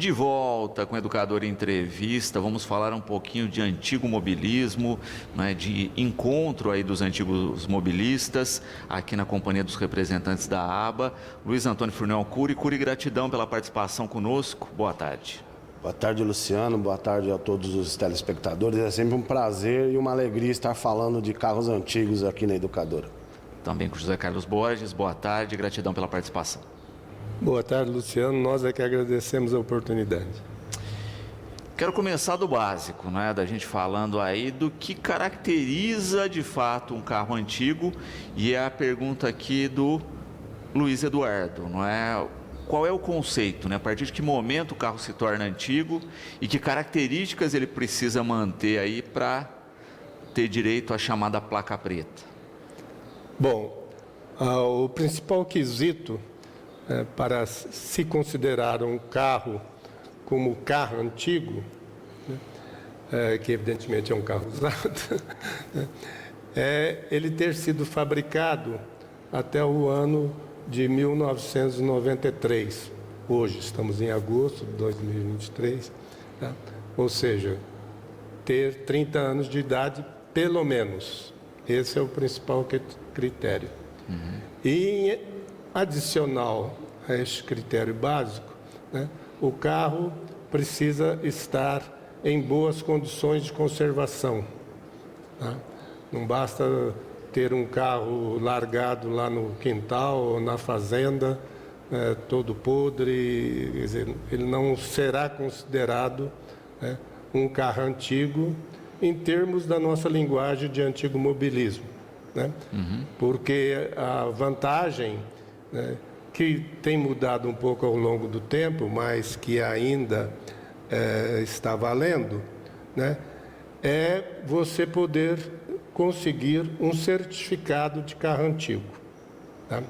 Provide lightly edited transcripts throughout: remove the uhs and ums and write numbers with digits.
De volta com o Educador Entrevista, vamos falar um pouquinho de antigo mobilismo, né, de encontro aí dos antigos mobilistas, aqui na companhia dos representantes da ABA. Luiz Antônio Furnel Cury, gratidão pela participação conosco. Boa tarde. Boa tarde, Luciano. Boa tarde a todos os telespectadores. É sempre um prazer e uma alegria estar falando de carros antigos aqui na Educadora. Também com José Carlos Borges. Boa tarde, gratidão pela participação. Boa tarde, Luciano. Nós é que agradecemos a oportunidade. Quero começar do básico, né? Da gente falando aí do que caracteriza de fato um carro antigo, e é a pergunta aqui do Luiz Eduardo, não é? Qual é o conceito, né? A partir de que momento o carro se torna antigo e que características ele precisa manter aí para ter direito à chamada placa preta? Bom, o principal quesito para se considerar um carro como carro antigo, né, que evidentemente é um carro usado, é ele ter sido fabricado até o ano de 1993. Hoje estamos em agosto de 2023, tá? Ou seja, ter 30 anos de idade pelo menos. Esse é o principal critério. E adicional a este critério básico, né, o carro precisa estar em boas condições de conservação. Tá? Não basta ter um carro largado lá no quintal ou na fazenda, todo podre, quer dizer, ele não será considerado, né, um carro antigo em termos da nossa linguagem de antigo mobilismo, né? Porque a vantagem, né, que tem mudado um pouco ao longo do tempo, mas que ainda está valendo, né, é você poder conseguir um certificado de carro antigo. Tá?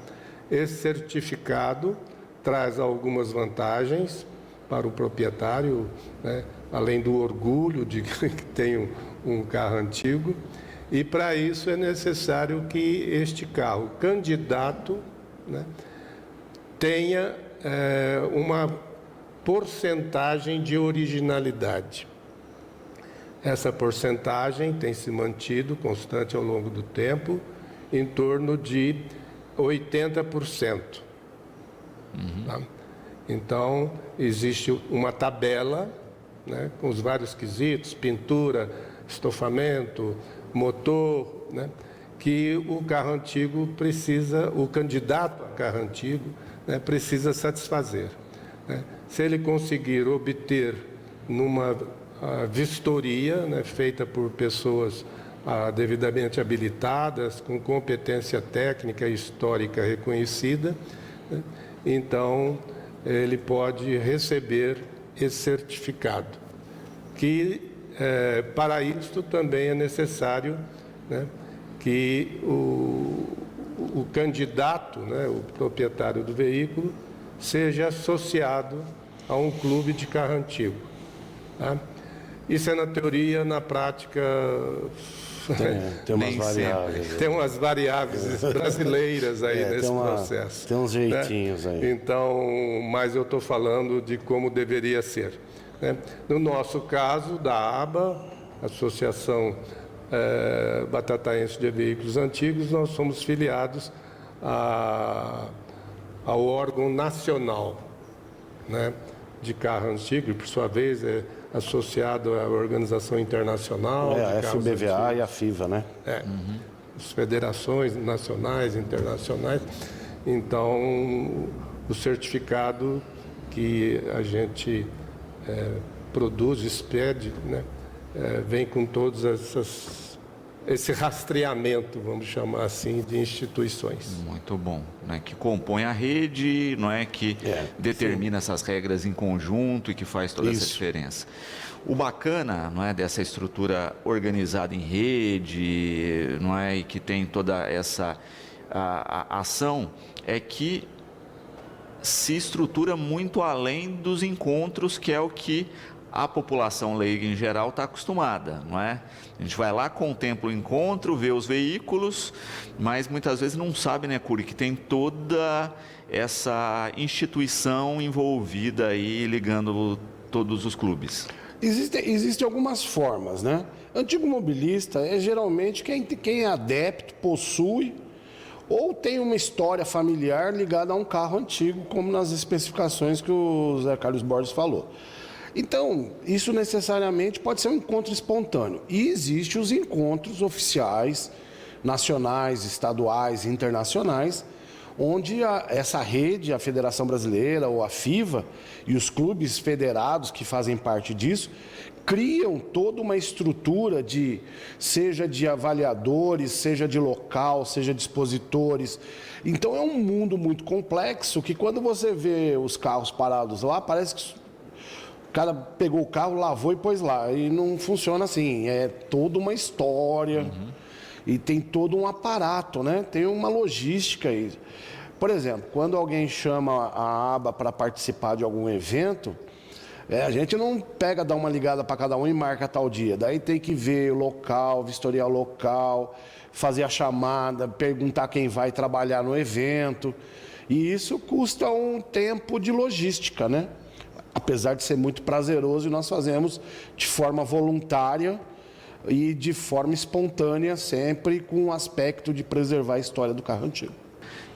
Esse certificado traz algumas vantagens para o proprietário, né, além do orgulho de que tem um carro antigo, e para isso é necessário que este carro candidato, né, tenha uma porcentagem de originalidade. Essa porcentagem tem se mantido constante ao longo do tempo, em torno de 80%. Tá? Então, existe uma tabela, né, com os vários quesitos, pintura, estofamento, motor, né, que o carro antigo precisa, o candidato a carro antigo, né, precisa satisfazer. Né? Se ele conseguir obter numa vistoria, né, feita por pessoas devidamente habilitadas, com competência técnica e histórica reconhecida, né, então ele pode receber esse certificado. Que para isso também é necessário, né, que o candidato, né, o proprietário do veículo, seja associado a um clube de carro antigo. Tá? Isso é na teoria, na prática tem umas variáveis. Tem umas variáveis brasileiras aí nesse processo. Tem uns jeitinhos, né, aí. Então, mas eu estou falando de como deveria ser. Né? No nosso caso, da ABA, Associação Batataense de Veículos Antigos, nós somos filiados ao órgão nacional, né, de carro antigo, e por sua vez é associado à Organização Internacional de a Carros FBVA Antigos. e a FIVA, né? As federações nacionais, internacionais. Então, o certificado que a gente produz, expede, né, vem com todos esse rastreamento, vamos chamar assim, de instituições. Muito bom, né? Que compõe a rede, não é? Que determina essas regras em conjunto e que faz toda essa diferença. O bacana, não é, dessa estrutura organizada em rede, não é, e que tem toda essa a ação, é que se estrutura muito além dos encontros, que é o que a população leiga em geral está acostumada, não é? A gente vai lá, contempla o encontro, vê os veículos, mas muitas vezes não sabe, né, Cury, que tem toda essa instituição envolvida aí, ligando todos os clubes. Existem algumas formas, né? Antigo mobilista é geralmente quem é adepto, possui ou tem uma história familiar ligada a um carro antigo, como nas especificações que o Zé Carlos Borges falou. Então, isso necessariamente pode ser um encontro espontâneo. E existem os encontros oficiais, nacionais, estaduais, internacionais, onde essa rede, a Federação Brasileira ou a FIFA e os clubes federados que fazem parte disso, criam toda uma estrutura seja de avaliadores, seja de local, seja de expositores. Então é um mundo muito complexo que quando você vê os carros parados lá, parece que o cara pegou o carro, lavou e pôs lá. E não funciona assim, é toda uma história. E tem todo um aparato, né? Tem uma logística aí. Por exemplo, quando alguém chama a aba para participar de algum evento, a gente não pega, dá uma ligada para cada um e marca tal dia. Daí tem que ver o local, vistoriar o local, fazer a chamada, perguntar quem vai trabalhar no evento. E isso custa um tempo de logística, né? Apesar de ser muito prazeroso, nós fazemos de forma voluntária e de forma espontânea, sempre com o aspecto de preservar a história do carro antigo.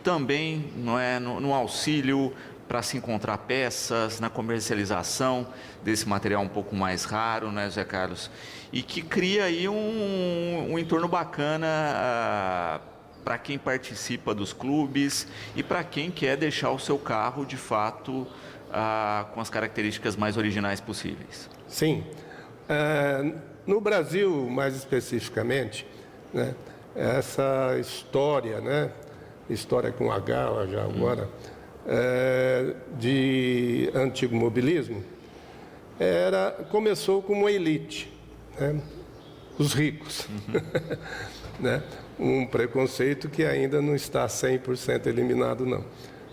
Também não é, no auxílio para se encontrar peças, na comercialização desse material um pouco mais raro, né, Zé Carlos? E que cria aí um entorno bacana para quem participa dos clubes e para quem quer deixar o seu carro, de fato, com as características mais originais possíveis. Sim. No Brasil, mais especificamente, né, essa história, né, história com H já agora, de antigo mobilismo, começou com uma elite, né, os ricos. Né, um preconceito que ainda não está 100% eliminado, não.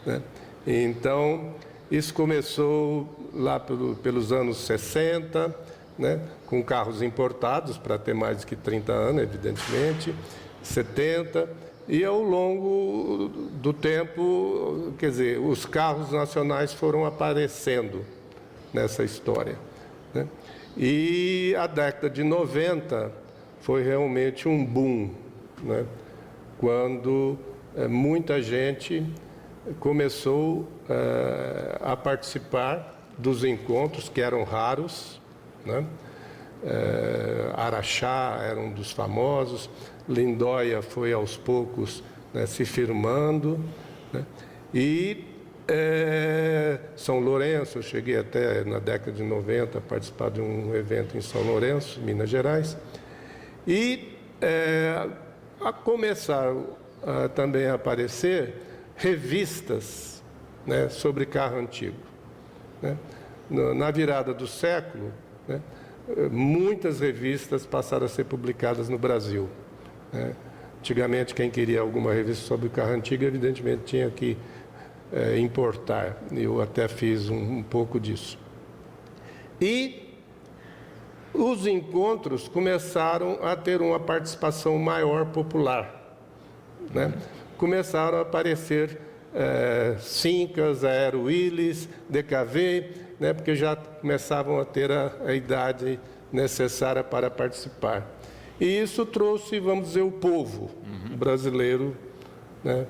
Né? Então, isso começou lá pelos anos 60, né, com carros importados, para ter mais de 30 anos, evidentemente, 70, e ao longo do tempo, quer dizer, os carros nacionais foram aparecendo nessa história. Né? E a década de 90 foi realmente um boom, né, quando muita gente começou a participar dos encontros, que eram raros, né? Araxá era um dos famosos, Lindóia foi aos poucos, né, se firmando, né? E São Lourenço, eu cheguei até na década de 90 a participar de um evento em São Lourenço, Minas Gerais, e começaram também a aparecer revistas, né, sobre carro antigo. Né? Na virada do século, né, muitas revistas passaram a ser publicadas no Brasil. Né? Antigamente, quem queria alguma revista sobre carro antigo, evidentemente, tinha que importar. Eu até fiz um pouco disso. E os encontros começaram a ter uma participação maior popular. Né? Começaram a aparecer Sincas, Aero Willys, DKV, né? Porque já começavam a ter a idade necessária para participar. E isso trouxe, vamos dizer, o povo brasileiro, né,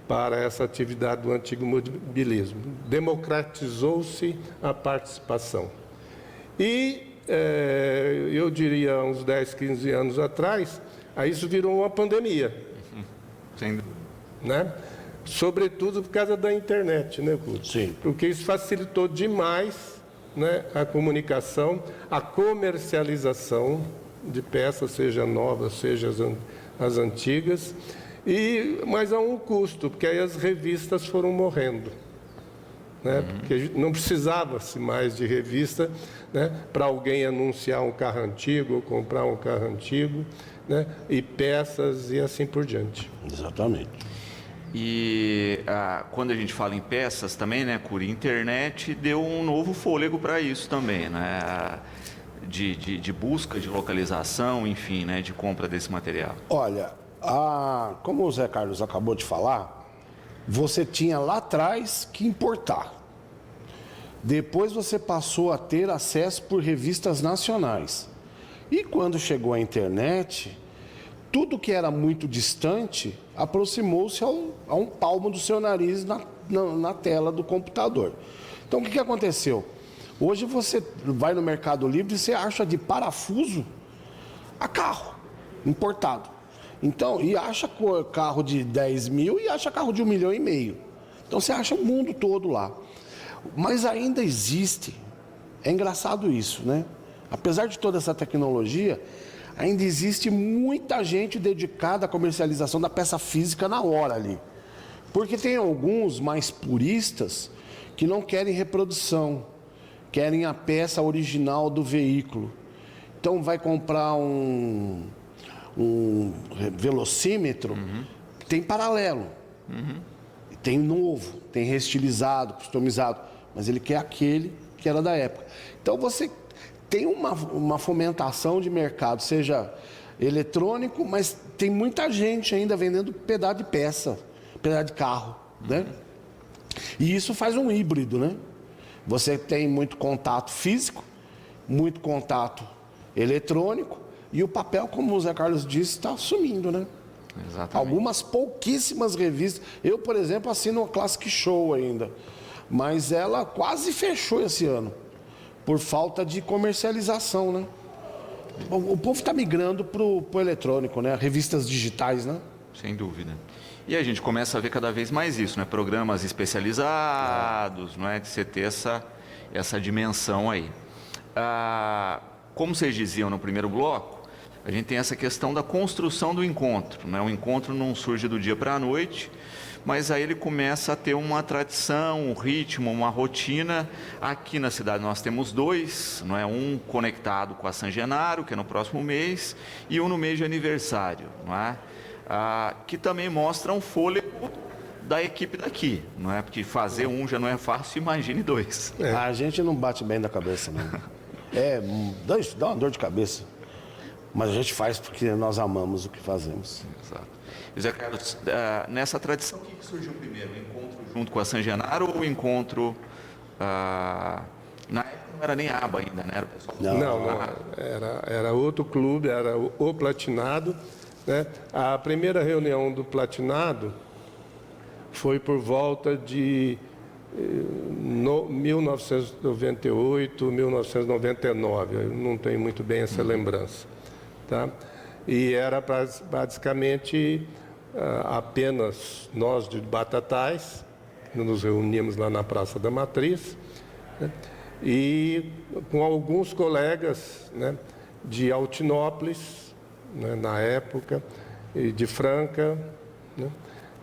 para essa atividade do antigo mobilismo. Democratizou-se a participação. E eu diria, uns 10, 15 anos atrás, aí isso virou uma pandemia. Sim. Né? Sobretudo por causa da internet, né, Couto? Sim. Porque isso facilitou demais, né, a comunicação, a comercialização de peças, seja novas, seja as antigas, mas a um custo, porque aí as revistas foram morrendo. Né? Porque não precisava-se mais de revista, né, para alguém anunciar um carro antigo ou comprar um carro antigo, né, e peças e assim por diante. Exatamente. E quando a gente fala em peças também, né, Curi, internet deu um novo fôlego para isso também, né? De busca, de localização, enfim, né, de compra desse material. Olha, como o Zé Carlos acabou de falar, você tinha lá atrás que importar. Depois você passou a ter acesso por revistas nacionais. E quando chegou a internet, tudo que era muito distante aproximou-se a um palmo do seu nariz na tela do computador. Então, o que aconteceu? Hoje você vai no Mercado Livre e você acha de parafuso a carro importado. Então, e acha carro de 10 mil e acha carro de 1,5 milhão. Então, você acha o mundo todo lá. Mas ainda existe, é engraçado isso, né? Apesar de toda essa tecnologia, ainda existe muita gente dedicada à comercialização da peça física na hora ali. Porque tem alguns mais puristas que não querem reprodução, querem a peça original do veículo. Então vai comprar um velocímetro, tem paralelo, tem novo, tem reestilizado, customizado, mas ele quer aquele que era da época. Então você tem uma fomentação de mercado, seja eletrônico, mas tem muita gente ainda vendendo pedaço de peça, pedaço de carro, né? E isso faz um híbrido, né? Você tem muito contato físico, muito contato eletrônico, e o papel, como o Zé Carlos disse, está sumindo, né? Exatamente. Algumas pouquíssimas revistas. Eu, por exemplo, assino a Classic Show ainda, mas ela quase fechou esse ano, por falta de comercialização, né? O povo está migrando para o eletrônico, né? Revistas digitais, né? Sem dúvida. E a gente começa a ver cada vez mais isso, né? Programas especializados, não é? De você ter essa dimensão aí. Como vocês diziam no primeiro bloco, a gente tem essa questão da construção do encontro, né? O encontro não surge do dia para a noite, mas aí ele começa a ter uma tradição, um ritmo, uma rotina. Aqui na cidade nós temos dois, não é? Um conectado com a San Genaro, que é no próximo mês, e um no mês de aniversário, não é? Que também mostra um fôlego da equipe daqui, não é? Porque fazer um já não é fácil, imagine dois. A gente não bate bem da cabeça, não. Dá uma dor de cabeça. Mas a gente faz porque nós amamos o que fazemos. Exato. Zé Carlos, nessa tradição, o que surgiu primeiro? O encontro junto com a San Genaro ou o encontro... na época não era nem ABA ainda, né? Era o pessoal... Não. Era outro clube, era o Platinado, né? A primeira reunião do Platinado foi por volta de 1998, 1999. Eu não tenho muito bem essa lembrança. Tá? E era basicamente apenas nós de Batatais, nos reuníamos lá na Praça da Matriz, né? E com alguns colegas, né, de Altinópolis, né, na época, e de Franca, né?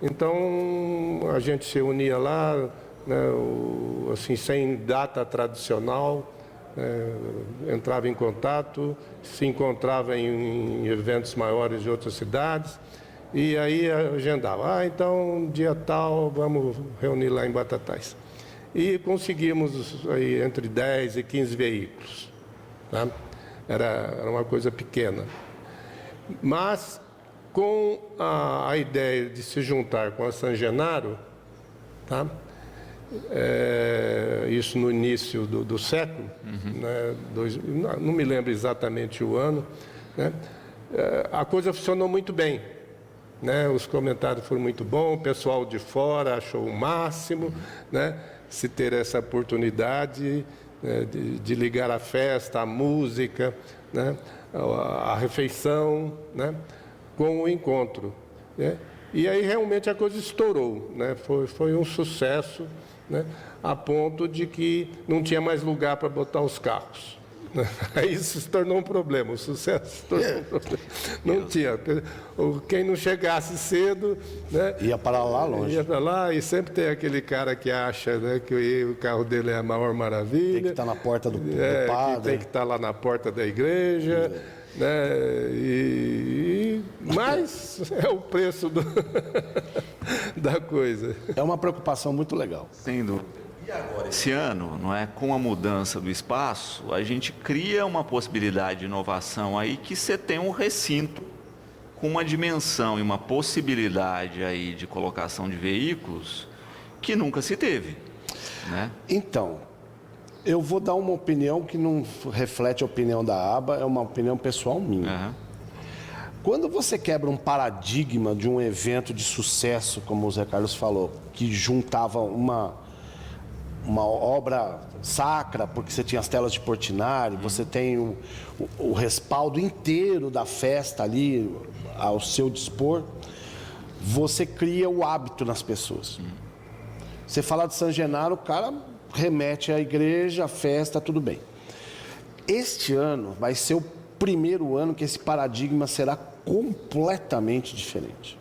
Então a gente se unia lá, né, assim, sem data tradicional, entrava em contato, se encontrava em eventos maiores de outras cidades, e aí agendava, então dia tal vamos reunir lá em Batatais. E conseguimos aí entre 10 e 15 veículos, tá? Era uma coisa pequena. Mas com a ideia de se juntar com a San Genaro, tá? Isso no início do século, né? Não me lembro exatamente o ano, né? A coisa funcionou muito bem, né? Os comentários foram muito bons, o pessoal de fora achou o máximo, né? Se ter essa oportunidade, né, de ligar a festa, a música, né? A refeição, né? Com o encontro, né? E aí realmente a coisa estourou, né? Foi um sucesso, né? A ponto de que não tinha mais lugar para botar os carros. Aí isso se tornou um problema, o sucesso se tornou um problema. Não tinha. Quem não chegasse cedo, né, ia para lá longe. Ia para lá, e sempre tem aquele cara que acha, né, que o carro dele é a maior maravilha. Tem que estar na porta do que padre. tem que estar lá na porta da igreja. Mas é o preço da coisa. É uma preocupação muito legal. Sem dúvida. E agora, esse ano, não é, com a mudança do espaço, a gente cria uma possibilidade de inovação aí que você tem um recinto com uma dimensão e uma possibilidade aí de colocação de veículos que nunca se teve, né? Então, eu vou dar uma opinião que não reflete a opinião da aba, é uma opinião pessoal minha. Aham. Quando você quebra um paradigma de um evento de sucesso, como o Zé Carlos falou, que juntava uma obra sacra, porque você tinha as telas de Portinari, você tem o respaldo inteiro da festa ali ao seu dispor, você cria o hábito nas pessoas. Você fala de San Genaro, o cara remete à igreja, à festa, tudo bem. Este ano vai ser o primeiro ano que esse paradigma será completamente diferente.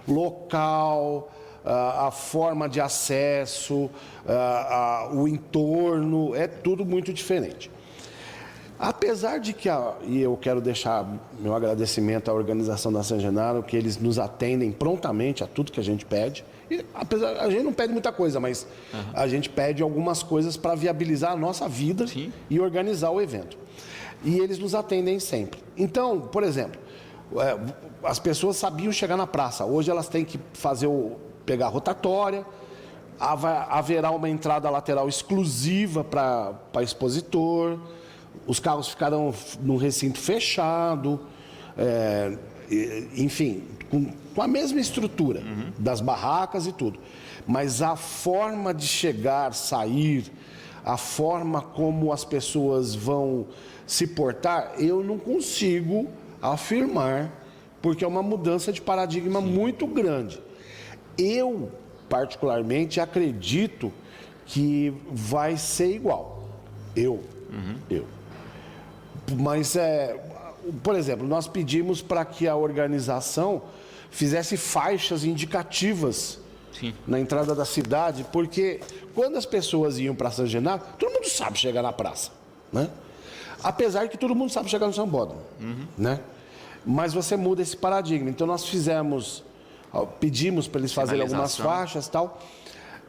Local, a forma de acesso, o entorno, é tudo muito diferente. Apesar de que, e eu quero deixar meu agradecimento à organização da San Genaro, que eles nos atendem prontamente a tudo que a gente pede. E, apesar, a gente não pede muita coisa, mas a gente pede algumas coisas para viabilizar a nossa vida. Sim. E organizar o evento. E eles nos atendem sempre. Então, por exemplo, as pessoas sabiam chegar na praça. Hoje elas têm que pegar a rotatória, haverá uma entrada lateral exclusiva para expositor, os carros ficarão num recinto fechado, enfim, com a mesma estrutura das barracas e tudo. Mas a forma de chegar, sair, a forma como as pessoas vão se portar, eu não consigo afirmar, porque é uma mudança de paradigma muito grande. Eu, particularmente, acredito que vai ser igual. Eu. Mas, por exemplo, nós pedimos para que a organização fizesse faixas indicativas na entrada da cidade, porque quando as pessoas iam para San Genaro, todo mundo sabe chegar na praça, né? Apesar que todo mundo sabe chegar no Sambódromo, né? Mas você muda esse paradigma. Então nós pedimos para eles fazerem algumas faixas e tal.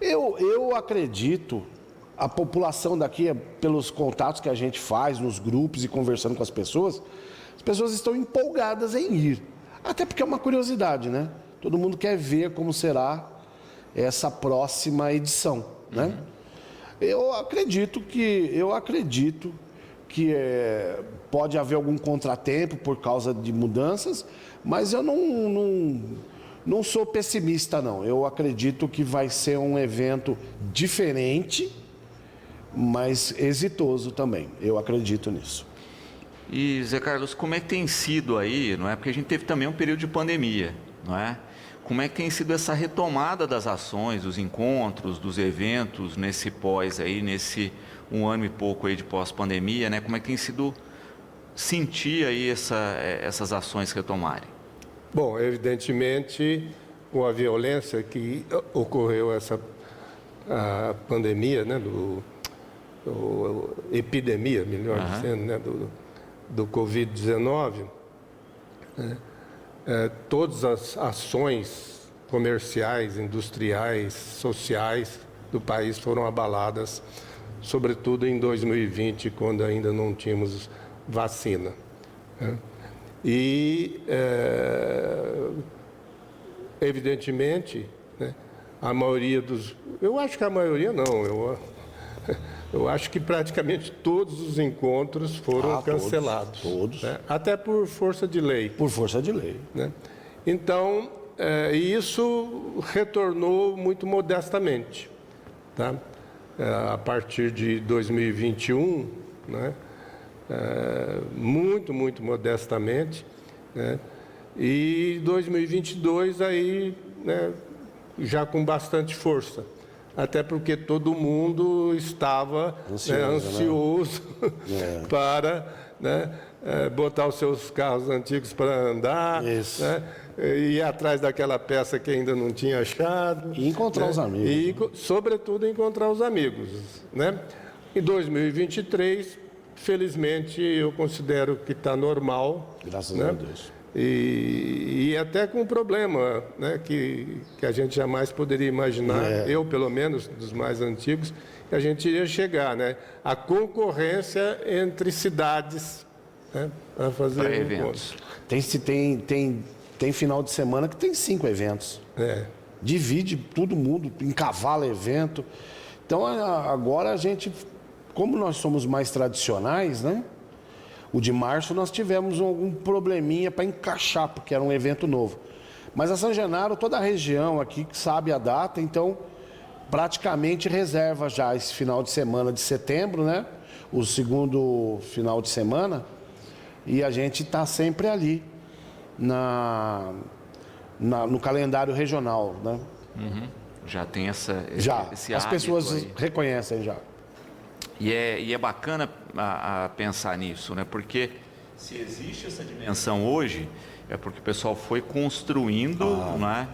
Eu acredito, a população daqui, pelos contatos que a gente faz nos grupos e conversando com as pessoas estão empolgadas em ir. Até porque é uma curiosidade, né? Todo mundo quer ver como será essa próxima edição, né? Eu acredito que pode haver algum contratempo por causa de mudanças, mas eu não sou pessimista, não. Eu acredito que vai ser um evento diferente, mas exitoso também. Eu acredito nisso. E, Zé Carlos, como é que tem sido aí, não é? Porque a gente teve também um período de pandemia, não é? Como é que tem sido essa retomada das ações, dos encontros, dos eventos nesse nesse um ano e pouco aí de pós-pandemia, né? Como é que tem sido sentir aí essas ações retomarem? Bom, evidentemente, com a violência que ocorreu a pandemia, né, epidemia, melhor dizendo, né, do Covid-19, né, todas as ações comerciais, industriais, sociais do país foram abaladas, sobretudo em 2020, quando ainda não tínhamos vacina, né? E, evidentemente, né, a maioria eu acho que a maioria não, eu acho que praticamente todos os encontros foram cancelados. Todos. Né? Até por força de lei. Por força de lei. Né? Então, isso retornou muito modestamente. Tá? A partir de 2021, né? Muito modestamente, né? E 2022 aí, né, já com bastante força, até porque todo mundo estava ansioso né? Para, né, botar os seus carros antigos para andar, né? Ir atrás daquela peça que ainda não tinha achado. E encontrar, né, os amigos. E, sobretudo, encontrar os amigos, né? Em 2023... felizmente, eu considero que está normal. Graças a Deus. E até com um problema, né, que a gente jamais poderia imaginar, eu pelo menos, dos mais antigos, que a gente iria chegar, né? A concorrência entre cidades, né, para fazer Para eventos. Tem final de semana que tem 5 eventos. Divide todo mundo, encavala evento. Então agora a gente, como nós somos mais tradicionais, né? O de março nós tivemos algum probleminha para encaixar, porque era um evento novo. Mas a São Genaro, toda a região aqui sabe a data, então praticamente reserva já esse final de semana de setembro, né? O segundo final de semana. E a gente está sempre ali no calendário regional, né? Já tem esse As hábito pessoas aí. reconhecem já. E é bacana a pensar nisso, né? Porque se existe essa dimensão hoje, é porque o pessoal foi construindo, né?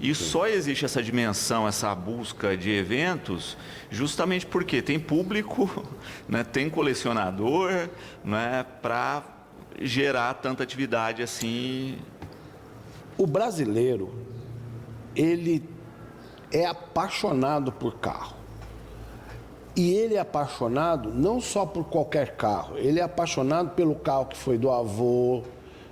E só existe essa dimensão, essa busca de eventos, justamente porque tem público, né? Tem colecionador, né? Para gerar tanta atividade assim. O brasileiro, ele é apaixonado por carro. E ele é apaixonado não só por qualquer carro, ele é apaixonado pelo carro que foi do avô,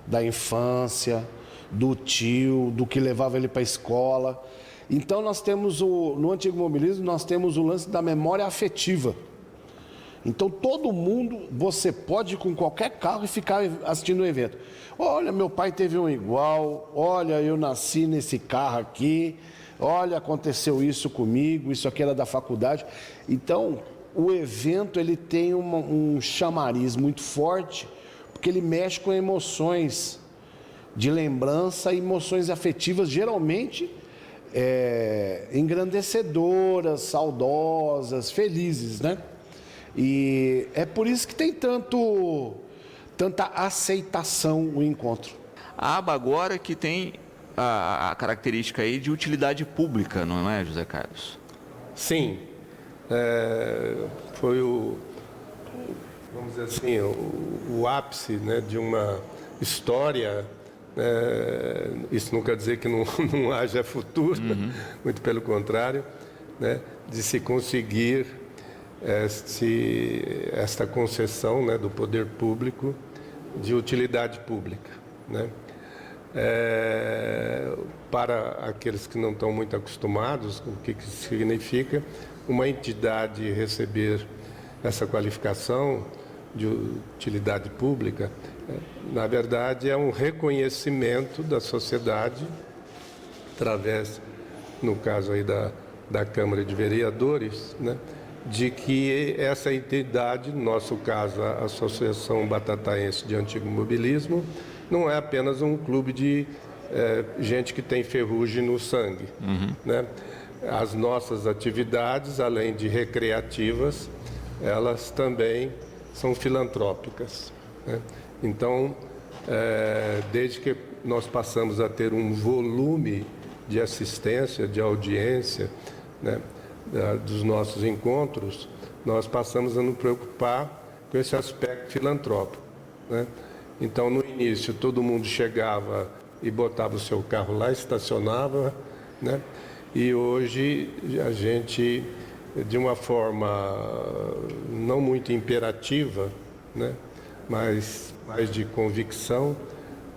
da infância, do tio, do que levava ele para a escola. Então nós temos no antigo mobilismo, nós temos o lance da memória afetiva. Então todo mundo, você pode ir com qualquer carro e ficar assistindo o evento. Olha, meu pai teve um igual, olha, eu nasci nesse carro aqui, olha, aconteceu isso comigo, isso aqui era da faculdade. Então, o evento ele tem um chamariz muito forte, porque ele mexe com emoções de lembrança e emoções afetivas, geralmente engrandecedoras, saudosas, felizes, né? E é por isso que tem tanta aceitação o encontro. A aba agora que tem a característica aí de utilidade pública, não é, José Carlos? Sim, foi vamos dizer assim, o ápice, né, de uma história. Isso não quer dizer que não haja futuro, muito pelo contrário, né, de se conseguir esta concessão, né, do poder público de utilidade pública, né? Para aqueles que não estão muito acostumados, o que significa uma entidade receber essa qualificação de utilidade pública, na verdade é um reconhecimento da sociedade, através, no caso aí da Câmara de Vereadores, né, de que essa entidade, no nosso caso a Associação Batataense de Antigo Mobilismo, não é apenas um clube de gente que tem ferrugem no sangue, né? As nossas atividades, além de recreativas, elas também são filantrópicas, né? Então, desde que nós passamos a ter um volume de assistência, de audiência, né, dos nossos encontros, nós passamos a nos preocupar com esse aspecto filantrópico, né? Então, no início, todo mundo chegava e botava o seu carro lá, estacionava, né? E hoje a gente, de uma forma não muito imperativa, né, mas mais de convicção,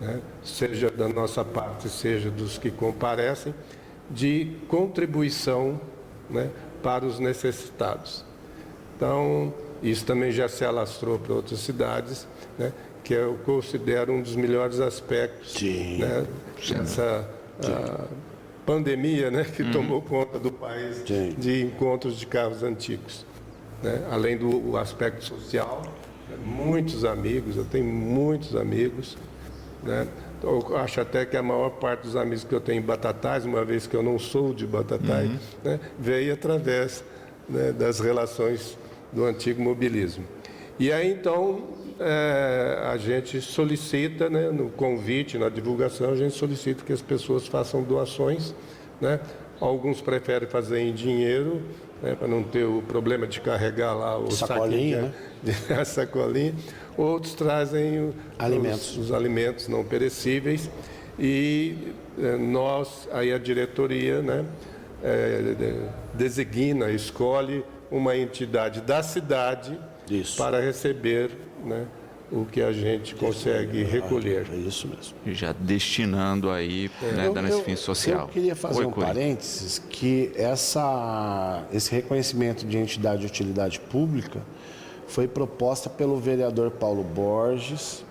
né, seja da nossa parte, seja dos que comparecem, de contribuição, né, para os necessitados. Então, isso também já se alastrou para outras cidades, né, que eu considero um dos melhores aspectos, né, dessa pandemia, né, que tomou conta do país, de encontros de carros antigos, né? Além do aspecto social, muitos amigos, eu tenho muitos amigos, né? Eu acho até que a maior parte dos amigos que eu tenho em Batatais, uma vez que eu não sou de Batatais, né, veio através, né, das relações do antigo mobilismo. E aí, então, a gente solicita, né, no convite, na divulgação, a gente solicita que as pessoas façam doações, né, Alguns preferem fazer em dinheiro, né, para não ter o problema de carregar lá o Sacolinha, a sacolinha. Outros trazem os alimentos não perecíveis e nós, aí a diretoria, né, designa, escolhe uma entidade da cidade para receber, né, o que a gente consegue recolher. É isso mesmo. Já destinando aí, né, dando esse fim social. Eu queria fazer parênteses que esse reconhecimento de entidade de utilidade pública foi proposta pelo vereador Paulo Borges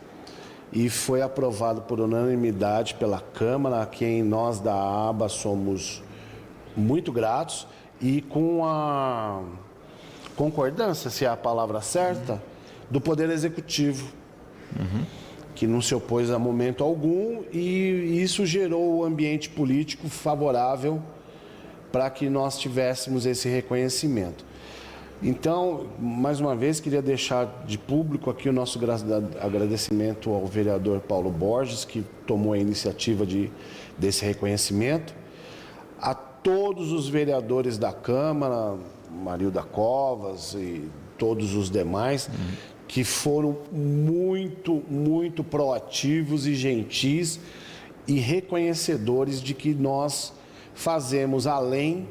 e foi aprovado por unanimidade pela Câmara, a quem nós da ABA somos muito gratos, e com a concordância, se é a palavra certa, do Poder Executivo, que não se opôs a momento algum, e isso gerou o ambiente político favorável para que nós tivéssemos esse reconhecimento. Então, mais uma vez, queria deixar de público aqui o nosso agradecimento ao vereador Paulo Borges, que tomou a iniciativa desse reconhecimento, a todos os vereadores da Câmara, Marilda Covas e todos os demais, que foram muito proativos e gentis e reconhecedores de que nós fazemos, além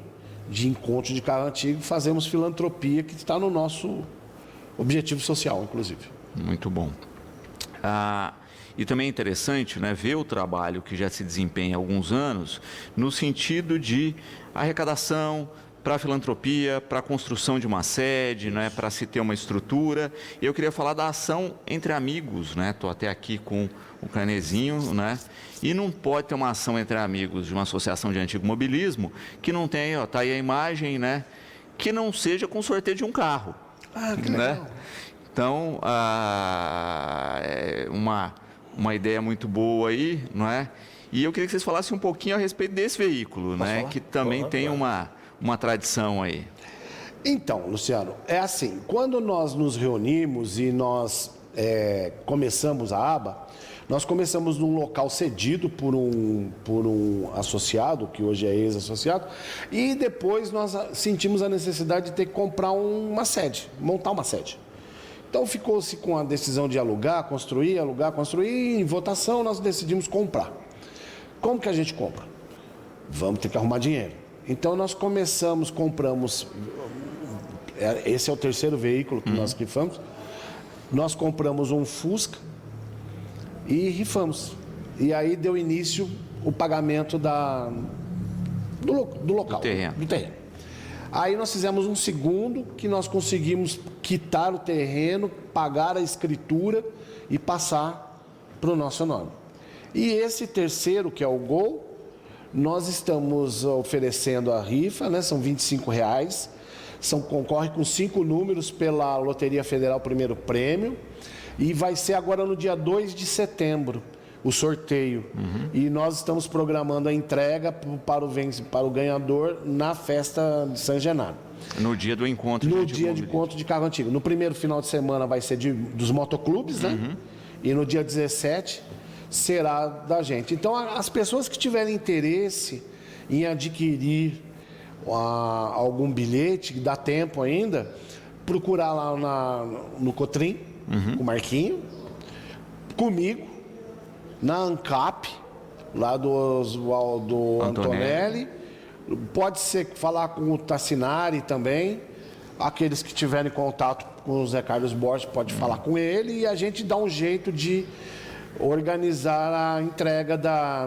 de encontro de carro antigo, fazemos filantropia, que está no nosso objetivo social, inclusive. Muito bom. E também é interessante, né, ver o trabalho que já se desempenha há alguns anos no sentido de arrecadação para a filantropia, para a construção de uma sede, né, para se ter uma estrutura. Eu queria falar da ação entre amigos, né? Estou até aqui com o canezinho, né? E não pode ter uma ação entre amigos de uma associação de antigo mobilismo que não tenha, tá aí a imagem, né? Que não seja com sorteio de um carro. Que né? legal. Então, é uma ideia muito boa aí, não é? E eu queria que vocês falassem um pouquinho a respeito desse veículo, né? Falar? Que também tem uma tradição aí. Então, Luciano, é assim, quando nós nos reunimos e nós começamos a ABA, nós começamos num local cedido por um associado, que hoje é ex-associado, e depois nós sentimos a necessidade de ter que comprar uma sede, montar uma sede. Então ficou-se com a decisão de alugar, construir, e em votação nós decidimos comprar. Como que a gente compra? Vamos ter que arrumar dinheiro. Então nós compramos, esse é o terceiro veículo que nós rifamos, nós compramos um Fusca e rifamos. E aí deu início o pagamento do local, do terreno. Aí nós fizemos um segundo, que nós conseguimos quitar o terreno, pagar a escritura e passar para o nosso nome. E esse terceiro, que é o Gol, nós estamos oferecendo a rifa, né? São R$25, concorre com 5 números pela Loteria Federal Primeiro Prêmio, e vai ser agora no dia 2 de setembro o sorteio. E nós estamos programando a entrega para o ganhador na festa de São Genaro. No dia do encontro No dia de encontro de carro antigo. No primeiro final de semana vai ser dos motoclubes, né? E no dia 17 será da gente. Então, as pessoas que tiverem interesse em adquirir algum bilhete, dá tempo ainda, procurar lá no Cotrim, com o Marquinho, comigo, na ANCAP, lá do Oswaldo Antonelli. Pode ser falar com o Tassinari também. Aqueles que tiverem contato com o Zé Carlos Borges, pode falar com ele, e a gente dá um jeito de organizar a entrega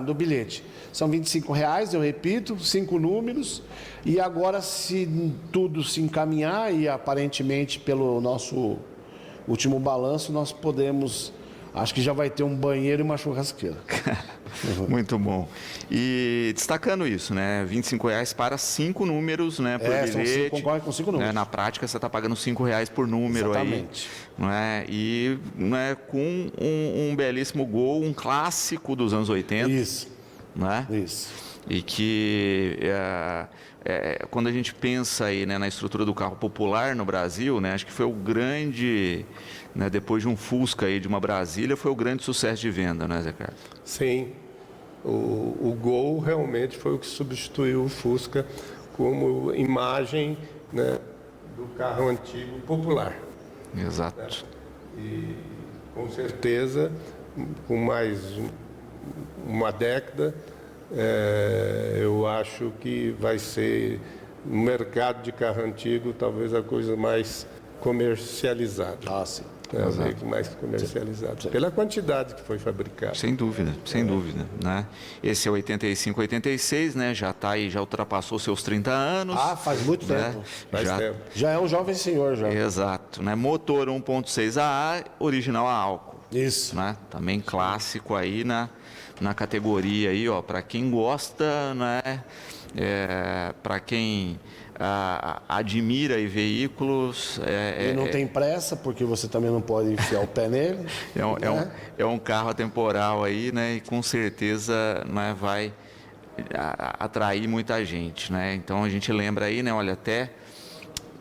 do bilhete. São R$25, eu repito, 5 números. E agora, se tudo se encaminhar, e aparentemente pelo nosso último balanço, nós podemos... Acho que já vai ter um banheiro e uma churrasqueira. Muito bom. E destacando isso, né? R$25 para 5 números, né? Por bilhete. Concorre com 5 números. Na prática, você está pagando R$5 por número. Exatamente. Aí. Não é? E com um belíssimo Gol, um clássico dos anos 80. Isso. Não é? Isso. E que quando a gente pensa aí, né, na estrutura do carro popular no Brasil, né, acho que foi o grande, né, depois de um Fusca aí, de uma Brasília, foi o grande sucesso de venda, né, Zé Carlos? Sim. O Gol realmente foi o que substituiu o Fusca como imagem, né, do carro antigo popular. Exato. E, com certeza, com mais uma década, eu acho que vai ser, no mercado de carro antigo, talvez a coisa mais comercializada. Ah, sim. O veículo mais comercializado, pela quantidade que foi fabricada. Sem dúvida, né? Esse é o 85, 86, né? Já está aí, já ultrapassou seus 30 anos. Ah, faz muito né? tempo. Faz tempo. Já é um jovem senhor, já. Exato, né? Motor 1.6 AA, original a álcool. Isso. Né? Também clássico aí na categoria aí, ó, para quem gosta, né? Para quem admira aí veículos. E não tem pressa, porque você também não pode enfiar o pé nele. É um carro atemporal aí, né? E com certeza, né, vai atrair muita gente, né? Então a gente lembra aí, né? Olha, até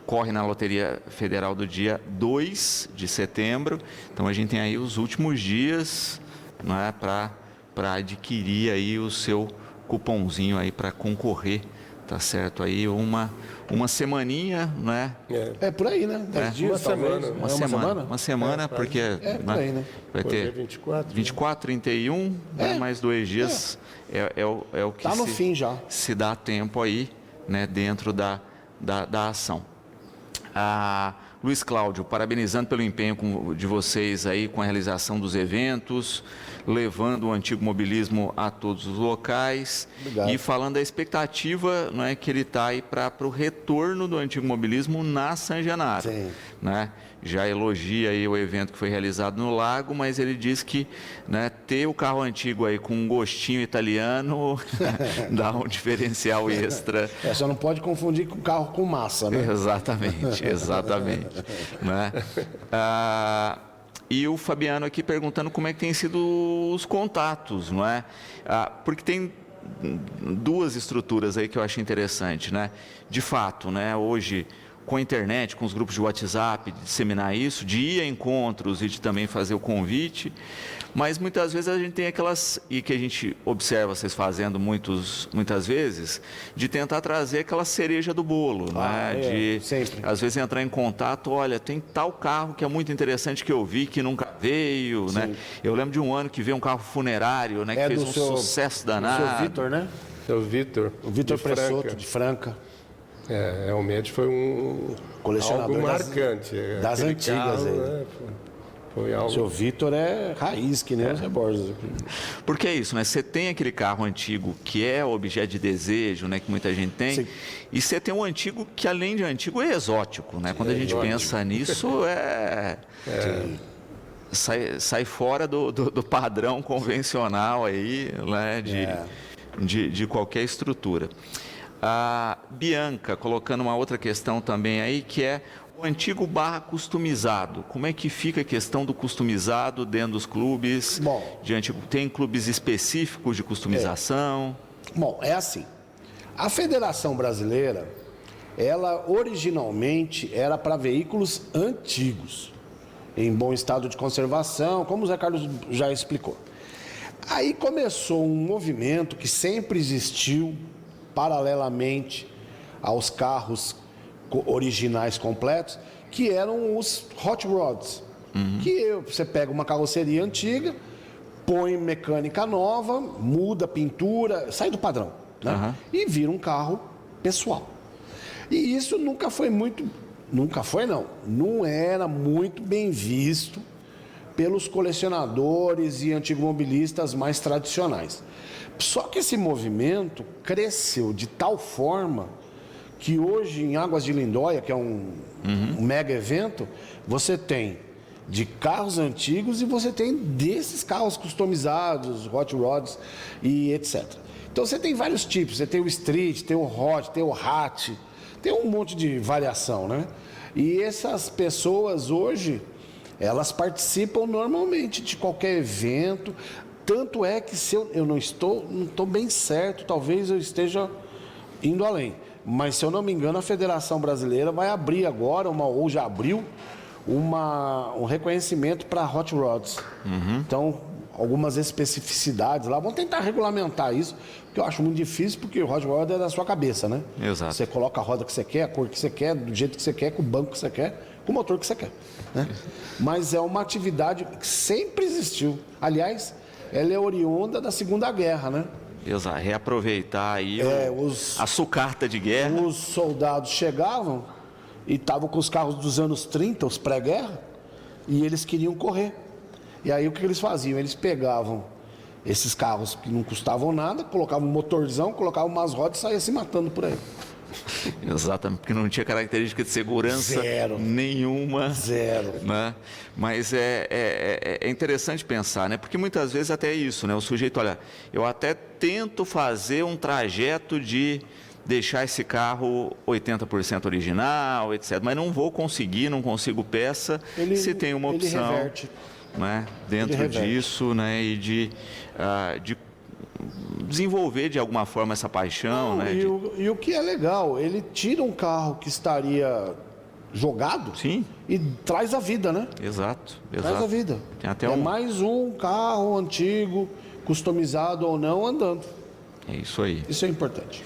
corre na Loteria Federal do dia 2 de setembro. Então a gente tem aí os últimos dias, né, para adquirir aí o seu cupomzinho aí para concorrer, tá certo? Aí uma semaninha, né? É por aí, né? 10 dias, Uma talvez. semana. Uma semana, porque por aí, né? vai Hoje é ter 24, 31, né? Mais 2 dias. É o que Tá no fim já. se dá tempo aí, né? Dentro da ação. Luiz Cláudio, parabenizando pelo empenho de vocês aí com a realização dos eventos, levando o antigo mobilismo a todos os locais. Obrigado. E falando da expectativa, não é, que ele está aí para o retorno do antigo mobilismo na San Genaro. Sim. Né? Já elogia aí o evento que foi realizado no Lago, mas ele diz que, né, ter o carro antigo aí com um gostinho italiano dá um diferencial extra. Só não pode confundir com carro com massa, né? Exatamente. Né? E o Fabiano aqui perguntando como é que tem sido os contatos, não é? Porque tem duas estruturas aí que eu acho interessante, né? De fato, né, hoje, com a internet, com os grupos de WhatsApp, de disseminar isso, de ir a encontros e de também fazer o convite, mas muitas vezes a gente tem aquelas, e que a gente observa vocês fazendo muitas vezes, de tentar trazer aquela cereja do bolo, né? Sempre. Às vezes entrar em contato, olha, tem tal carro que é muito interessante que eu vi, que nunca veio, né? Eu lembro de um ano que veio um carro funerário, né? Que fez um sucesso danado. O seu Vitor, né? Seu Vitor. O Vitor Pressoto, de Franca. Realmente foi Colecionador algo marcante. das Aquele antigas carro, aí. né, foi algo... O seu Vitor é raiz, que nem os Reborges. Porque é isso, né? Você tem aquele carro antigo que é objeto de desejo, né? Que muita gente tem. Sim. E você tem um antigo que, além de antigo, é exótico, né? Quando a gente pensa nisso, sai fora do padrão convencional aí, né? De qualquer estrutura. A Bianca colocando uma outra questão também aí, que é o antigo / customizado. Como é que fica a questão do customizado dentro dos clubes? Bom, Tem clubes específicos de customização? Bom, é assim. A Federação Brasileira, ela originalmente era para veículos antigos, em bom estado de conservação, como o Zé Carlos já explicou. Aí começou um movimento que sempre existiu, paralelamente aos carros originais completos, que eram os hot rods. Que você pega uma carroceria antiga, põe mecânica nova, muda a pintura, sai do padrão, né? E vira um carro pessoal. E isso nunca foi muito... Nunca foi, não. Não era muito bem visto pelos colecionadores e antimobilistas mais tradicionais. Só que esse movimento cresceu de tal forma que hoje em Águas de Lindóia, que é um mega evento, você tem de carros antigos e você tem desses carros customizados, hot rods e etc. Então você tem vários tipos, você tem o street, tem o hot, tem o hatch, tem um monte de variação, né? E essas pessoas hoje, elas participam normalmente de qualquer evento. Tanto é que se eu não estou bem certo, talvez eu esteja indo além. Mas se eu não me engano, a Federação Brasileira vai abrir agora, ou já abriu, um reconhecimento para hot rods. Então, algumas especificidades lá. Vamos tentar regulamentar isso, porque eu acho muito difícil, porque o roda de roda é da sua cabeça, né? Exato. Você coloca a roda que você quer, a cor que você quer, do jeito que você quer, com o banco que você quer, com o motor que você quer, né? Mas é uma atividade que sempre existiu. Aliás, ela é oriunda da Segunda Guerra, né? Exato. Reaproveitar aí a sucata de guerra. Os soldados chegavam e estavam com os carros dos anos 30, os pré-guerra, e eles queriam correr. E aí o que eles faziam? Eles pegavam esses carros que não custavam nada, colocavam um motorzão, colocavam umas rodas e saíam se matando por aí. Exatamente, porque não tinha característica de segurança nenhuma. Zero. Né? Mas é interessante pensar, né? Porque muitas vezes até isso, né? O sujeito, olha, eu até tento fazer um trajeto de deixar esse carro 80% original, etc. Mas não vou conseguir, não consigo peça, se tem uma opção. Ele reverte. Né? Dentro disso, né? E de desenvolver de alguma forma essa paixão. Não, né? E o que é legal, ele tira um carro que estaria jogado. Sim. E traz a vida, né? Exato. Traz a vida. Tem até é mais um carro antigo, customizado ou não, andando. É isso aí. Isso é importante.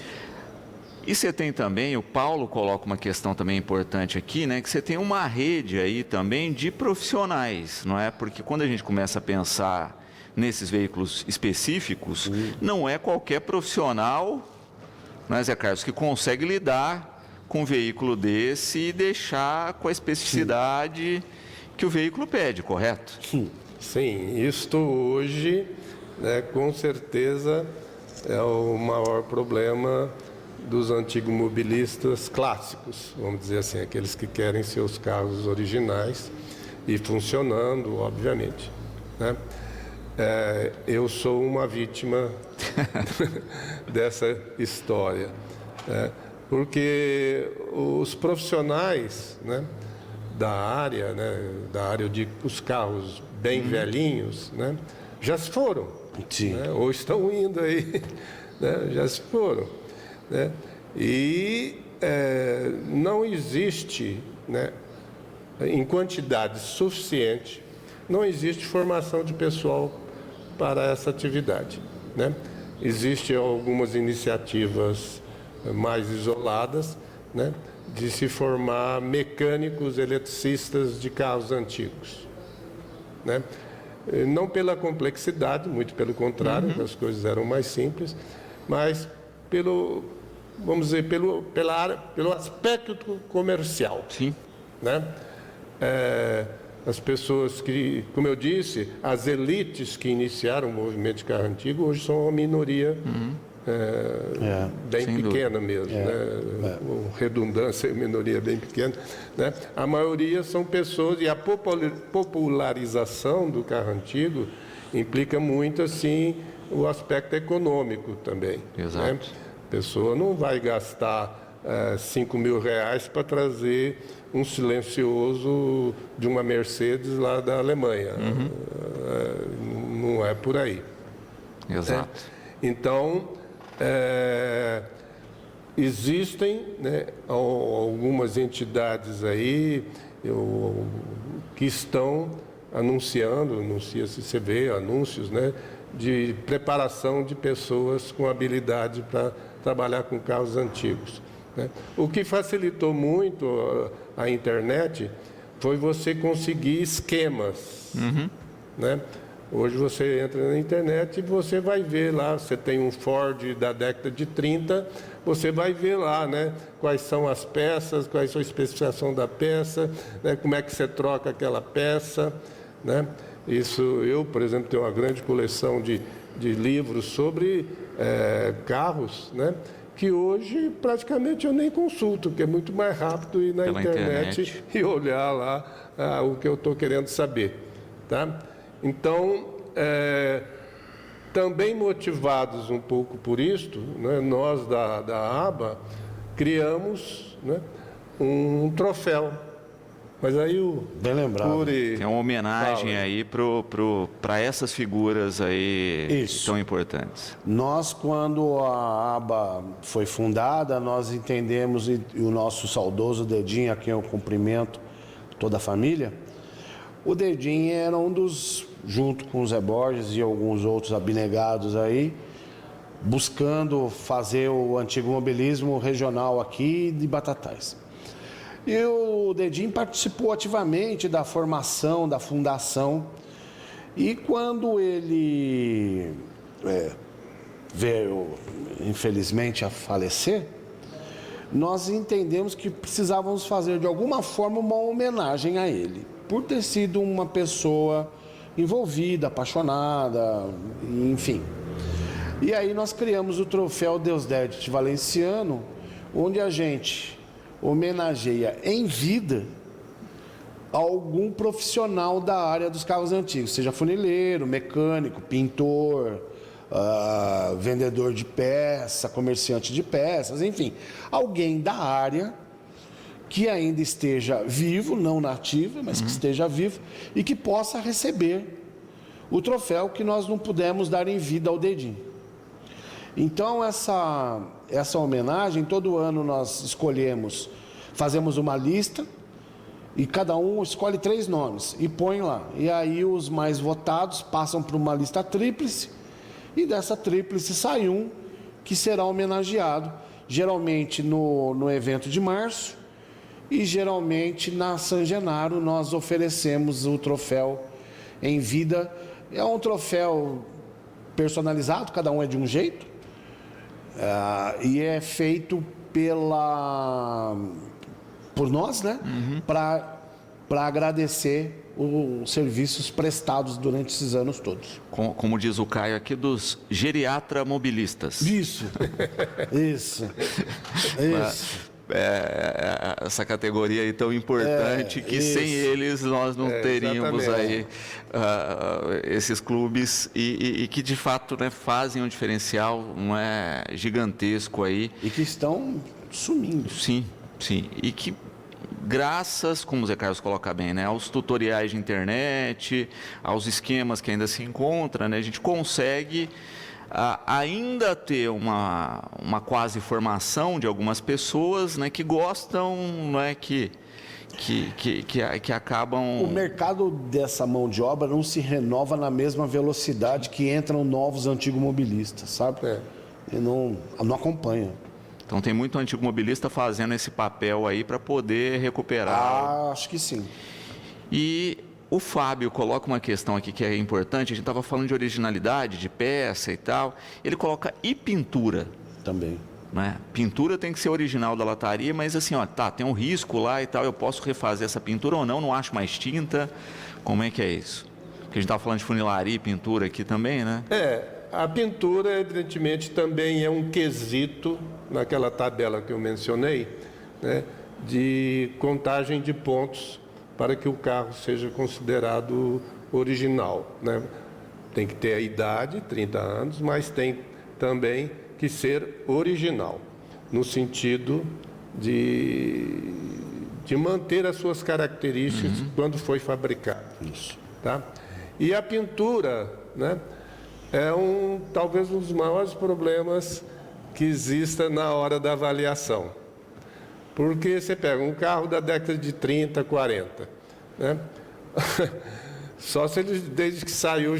E você tem também, o Paulo coloca uma questão também importante aqui, né? Que você tem uma rede aí também de profissionais, não é? Porque quando a gente começa a pensar nesses veículos específicos, não é qualquer profissional, né, Zé Carlos, que consegue lidar com um veículo desse e deixar com a especificidade que o veículo pede, correto? Sim, isto hoje, né, com certeza, é o maior problema dos antigos mobilistas clássicos, vamos dizer assim, aqueles que querem seus carros originais e funcionando, obviamente, né? Eu sou uma vítima dessa história, né? Porque os profissionais, né, da área de os carros bem velhinhos, né, já se foram, né, ou estão indo aí, né, já se foram, né, e não existe, né, em quantidade suficiente, não existe formação de pessoal para essa atividade, né? Existem algumas iniciativas mais isoladas, né, de se formar mecânicos eletricistas de carros antigos, né? Não pela complexidade, muito pelo contrário, as coisas eram mais simples, mas vamos dizer, pelo aspecto comercial. Sim. Né? As pessoas que, como eu disse, as elites que iniciaram o movimento de carro antigo hoje são uma minoria bem pequena mesmo, né? Com redundância, minoria bem pequena, né? A maioria são pessoas, e a popularização do carro antigo implica muito assim o aspecto econômico também. Exato. Né? A pessoa não vai gastar R$5.000 para trazer um silencioso de uma Mercedes lá da Alemanha. Não é por aí. Exato. Então, existem, né, algumas entidades aí que estão anunciando, anuncia-se, você vê anúncios, né, de preparação de pessoas com habilidade para trabalhar com carros antigos, né? O que facilitou muito a internet foi você conseguir esquemas, né? Hoje você entra na internet e você vai ver lá, você tem um Ford da década de 30, você vai ver lá, né, quais são as peças, quais são a especificação da peça, né, como é que você troca aquela peça, né? Isso, eu, por exemplo, tenho uma grande coleção de livros sobre carros, né, que hoje praticamente eu nem consulto, porque é muito mais rápido ir na internet e olhar lá o que eu estou querendo saber, tá? Então, também motivados um pouco por isto, né, nós da ABA criamos, né, um troféu. Mas aí bem lembrado. Tem uma homenagem aí para essas figuras aí tão importantes. Nós, quando a ABA foi fundada, nós entendemos, e o nosso saudoso Dedinho, a quem eu cumprimento, toda a família, o Dedinho era um dos junto com o Zé Borges e alguns outros abnegados aí, buscando fazer o antigo mobilismo regional aqui de Batatais. E o Dedinho participou ativamente da formação, da fundação, e quando ele veio, infelizmente, a falecer, nós entendemos que precisávamos fazer, de alguma forma, uma homenagem a ele, por ter sido uma pessoa envolvida, apaixonada, enfim. E aí nós criamos o troféu Deusdedit Valenciano, onde a gente homenageia em vida algum profissional da área dos carros antigos, seja funileiro, mecânico, pintor, vendedor de peça, comerciante de peças, enfim, alguém da área que ainda esteja vivo, não na ativa, mas que esteja vivo e que possa receber o troféu que nós não pudemos dar em vida ao Dedinho. Então, essa homenagem, todo ano nós escolhemos, fazemos uma lista e cada um escolhe 3 nomes e põe lá. E aí os mais votados passam para uma lista tríplice e dessa tríplice sai um que será homenageado, geralmente no evento de março e geralmente na San Genaro nós oferecemos o troféu em vida. É um troféu personalizado, cada um é de um jeito. E é feito por nós, né? Para agradecer os serviços prestados durante esses anos todos. Como diz o Caio aqui, dos geriatra mobilistas. Isso. Essa categoria aí tão importante que sem eles nós não teríamos aí esses clubes e que de fato, né, fazem um diferencial, não é, gigantesco aí. E que estão sumindo. Sim. E que graças, como o Zé Carlos coloca bem, né, aos tutoriais de internet, aos esquemas que ainda se encontram, né, a gente consegue ainda ter uma quase formação de algumas pessoas, né, que gostam, não é, que acabam... O mercado dessa mão de obra não se renova na mesma velocidade que entram novos antigos mobilistas, sabe? E não acompanha. Então tem muito antigo mobilista fazendo esse papel aí para poder recuperar. Acho que sim. E o Fábio coloca uma questão aqui que é importante. A gente estava falando de originalidade, de peça e tal. Ele coloca e pintura. Também. Né? Pintura tem que ser original da lataria, mas assim, ó, tem um risco lá e tal. Eu posso refazer essa pintura ou não? Não acho mais tinta. Como é que é isso? Porque a gente estava falando de funilaria e pintura aqui também, né? A pintura, evidentemente, também é um quesito naquela tabela que eu mencionei, né, de contagem de pontos para que o carro seja considerado original, né? Tem que ter a idade, 30 anos, mas tem também que ser original, no sentido de manter as suas características quando foi fabricado. Isso. Tá? E a pintura, né, é talvez um dos maiores problemas que exista na hora da avaliação. Porque você pega um carro da década de 30, 40, né? Só se ele, desde que saiu,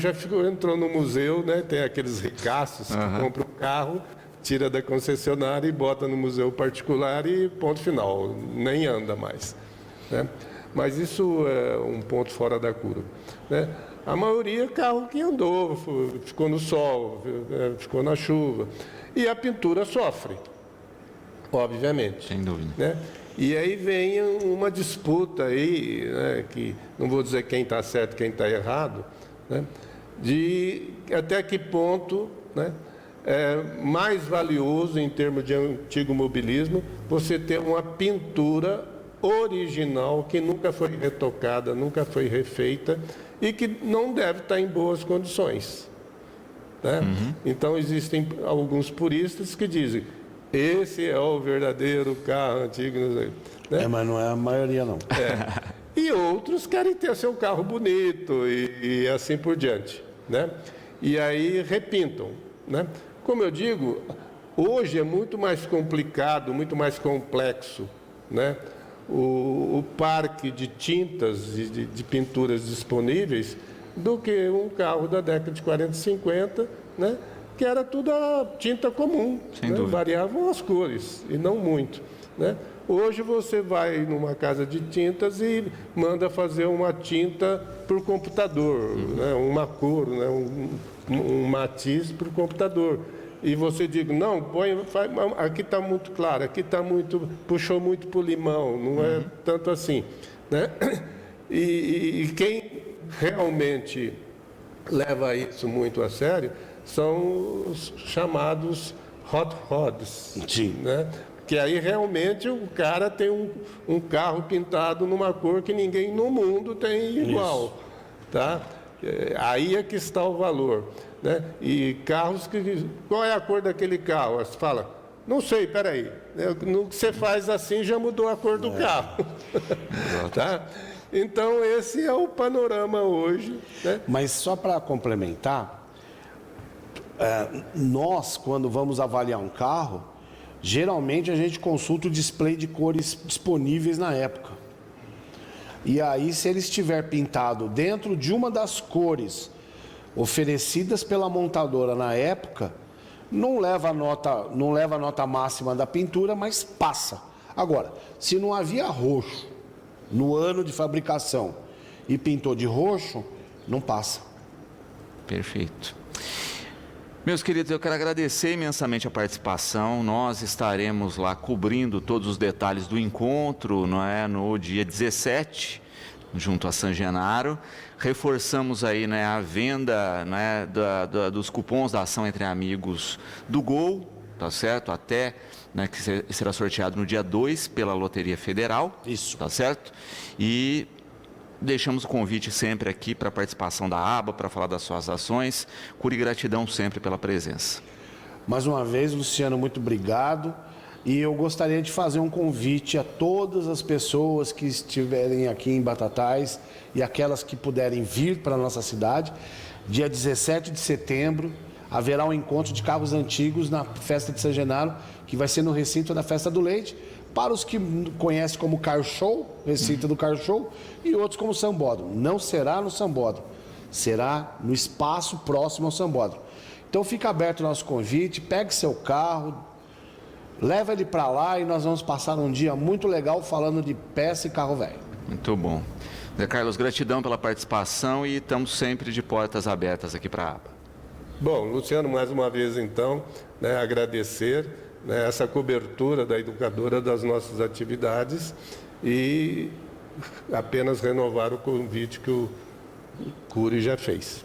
entrou no museu, né? Tem aqueles ricaços que compram um carro, tira da concessionária e bota no museu particular e ponto final, nem anda mais, né? Mas isso é um ponto fora da curva, né? A maioria é carro que andou, ficou no sol, ficou na chuva. E a pintura sofre, obviamente. Sem dúvida. Né? E aí vem uma disputa aí, né, que não vou dizer quem está certo e quem está errado, né, de até que ponto, né, é mais valioso em termos de antigo mobilismo você ter uma pintura original que nunca foi retocada, nunca foi refeita e que não deve estar em boas condições. Né? Então existem alguns puristas que dizem esse é o verdadeiro carro antigo, né? Mas não é a maioria, não. E outros querem ter seu carro bonito e assim por diante, né? E aí repintam, né? Como eu digo, hoje é muito mais complicado, muito mais complexo, né? O parque de tintas e de pinturas disponíveis do que um carro da década de 40 e 50, né? Que era tudo a tinta comum, Sem né? dúvida. Variavam as cores, e não muito, né? Hoje você vai numa casa de tintas e manda fazer uma tinta por computador, né? Uma cor, né? um matiz por computador. E você diz, não, aqui está muito claro, aqui está muito, puxou muito para o limão, não é tanto assim, né? E quem realmente leva isso muito a sério são os chamados hot rods, Sim. né? Que aí realmente o cara tem um carro pintado numa cor que ninguém no mundo tem igual, tá? Aí é que está o valor, né? E carros que... Qual é a cor daquele carro? Você fala, não sei, peraí. No que você faz assim já mudou a cor do carro. Tá? Então esse é o panorama hoje, né? Mas só para complementar, nós, quando vamos avaliar um carro, geralmente a gente consulta o display de cores disponíveis na época. E aí, se ele estiver pintado dentro de uma das cores oferecidas pela montadora na época, não leva a nota máxima da pintura, mas passa. Agora, se não havia roxo no ano de fabricação e pintou de roxo, não passa. Perfeito. Meus queridos, eu quero agradecer imensamente a participação. Nós estaremos lá cobrindo todos os detalhes do encontro, não é, no dia 17, junto a San Genaro. Reforçamos aí, né, a venda, né, dos cupons da ação Entre Amigos do Gol, tá certo? Até, né, que será sorteado no dia 2 pela Loteria Federal. Isso. Tá certo? E deixamos o convite sempre aqui para a participação da ABA, para falar das suas ações. Cura e gratidão sempre pela presença. Mais uma vez, Luciano, muito obrigado. E eu gostaria de fazer um convite a todas as pessoas que estiverem aqui em Batatais e aquelas que puderem vir para a nossa cidade. Dia 17 de setembro, haverá um encontro de carros antigos na Festa de San Genaro, que vai ser no recinto da Festa do Leite. Para os que conhecem como Car Show, recinto do Car Show, e outros como Sambódromo. Não será no Sambódromo, será no espaço próximo ao Sambódromo. Então fica aberto o nosso convite, pegue seu carro, leva ele para lá e nós vamos passar um dia muito legal falando de peça e carro velho. Muito bom. Zé Carlos, gratidão pela participação e estamos sempre de portas abertas aqui para a ABA. Bom, Luciano, mais uma vez então, né, agradecer, né, essa cobertura da educadora das nossas atividades e apenas renovar o convite que o Cury já fez.